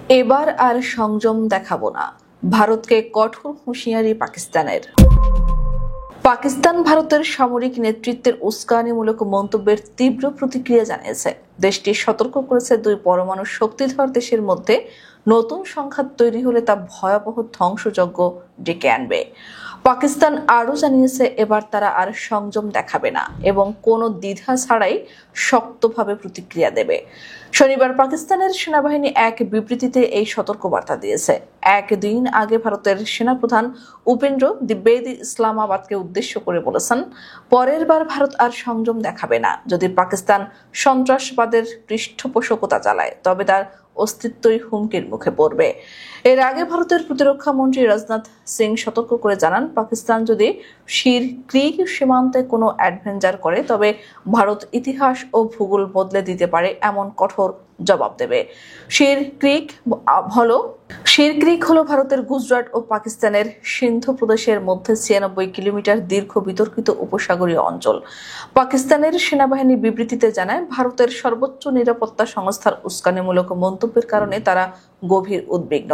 এবার আর সংযম দেখাবো না, ভারতকে কঠোর হুঁশিয়ারি পাকিস্তানের। পাকিস্তান ভারতের সামরিক নেতৃত্বের উস্কানিমূলক মন্তব্যের তীব্র প্রতিক্রিয়া জানিয়েছে। দেশটি সতর্ক করেছে, দুই পরমাণু শক্তিধর দেশের মধ্যে নতুন সংঘাত তৈরি হলে তা ভয়াবহ ধ্বংসযজ্ঞ ডেকে আনবে। পাকিস্তান আরও জানিয়েছে, এবার তারা আর সংযম দেখাবে না এবং কোনো দ্বিধা ছাড়াই শক্তভাবে প্রতিক্রিয়া দেবে। শনিবার পাকিস্তানের সেনাবাহিনী এক বিবৃতিতে এই সতর্কবার্তা দিয়েছে। একদিন আগে ভারতের সেনাপ্রধান উপেন্দ্র দ্বিবেদী ইসলামাবাদকে উদ্দেশ্য করে বলেছেন, পরের বার ভারত আর সংযম দেখাবে না। যদি পাকিস্তান সন্ত্রাসবাদের পৃষ্ঠপোষকতা চালায় তবে তার অস্তিত্বই হুমকির মুখে পড়বে। এর আগে ভারতের প্রতিরক্ষা মন্ত্রী রাজনাথ সিং সতর্ক করে জানান, পাকিস্তান যদি শির ক্রিক সীমান্তে কোনো অ্যাডভেঞ্চার করে তবে ভারত ইতিহাস ও ভূগোল বদলে দিতে পারে এমন কঠোর জবাব দেবে। শির ক্রিক হলো ভারতের গুজরাট ও পাকিস্তানের সিন্ধু প্রদেশের মধ্যে 96 কিলোমিটার দীর্ঘ বিতর্কিত উপসাগরীয় অঞ্চল। পাকিস্তানের সেনাবাহিনী বিবৃতিতে জানায়, ভারতের সর্বোচ্চ নিরাপত্তা সংস্থার উস্কানিমূলক মন্তব্যের কারণে তারা গভীর উদ্বিগ্ন।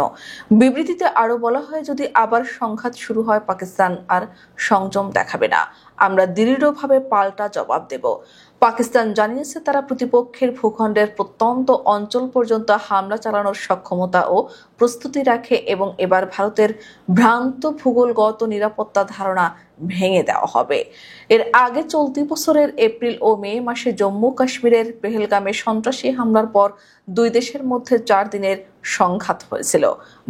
বিবৃতিতে আরও বলা হয়, যদি আবার সংঘাত শুরু হয় পাকিস্তান আর সংযম দেখাবে না, আমরা দৃঢ়ভাবে পাল্টা জবাব দেব। পাকিস্তান জানিয়েছে, তারা প্রতিপক্ষের ভূখণ্ডের প্রত্যন্ত অঞ্চল পর্যন্ত হামলা চালানোর সক্ষমতা ও প্রস্তুতি রাখে এবং এবার ভারতের ভ্রান্ত ভূগোলগত নিরাপত্তা ধারণা ভেঙে দেওয়া হবে। এর আগে চলতি বছরের এপ্রিল ও মে মাসে জম্মু কাশ্মীরের পেহেলগামে সন্ত্রাসী হামলার পর দুই দেশের মধ্যে 4 দিনের সংঘাত হয়েছিল।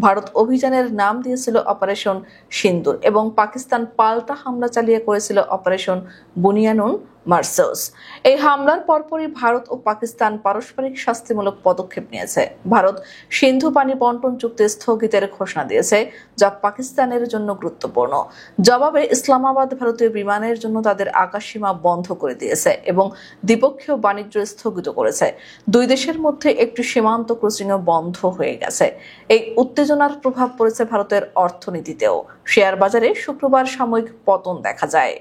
ভারত অভিযানের নাম দিয়েছিল অপারেশন সিন্দুর এবং পাকিস্তান পাল্টা হামলা চালিয়ে করেছিল অপারেশন বুনিয়ানুন মার্সোস। এই হামলার পরপরই ভারত ও পাকিস্তান পারস্পরিক শাস্তিমূলক পদক্ষেপ নিয়েছে। ভারত সিন্ধু পানি বন্টন চুক্তি স্থগিতের ঘোষণা দিয়েছে, যা পাকিস্তানের জন্য গুরুত্বপূর্ণ। জবাবে ইসলামাবাদ ভারতীয় বিমানের জন্য তাদের আকাশসীমা বন্ধ করে দিয়েছে এবং দ্বিপক্ষীয় বাণিজ্য স্থগিত করেছে। দুই দেশের মধ্যে একটি সীমান্ত ক্রসিংও বন্ধ হয়ে গেছে। এই উত্তেজনার প্রভাব পড়েছে ভারতের অর্থনীতিতেও। শেয়ার বাজারে শুক্রবার সাময়িক পতন দেখা যায়।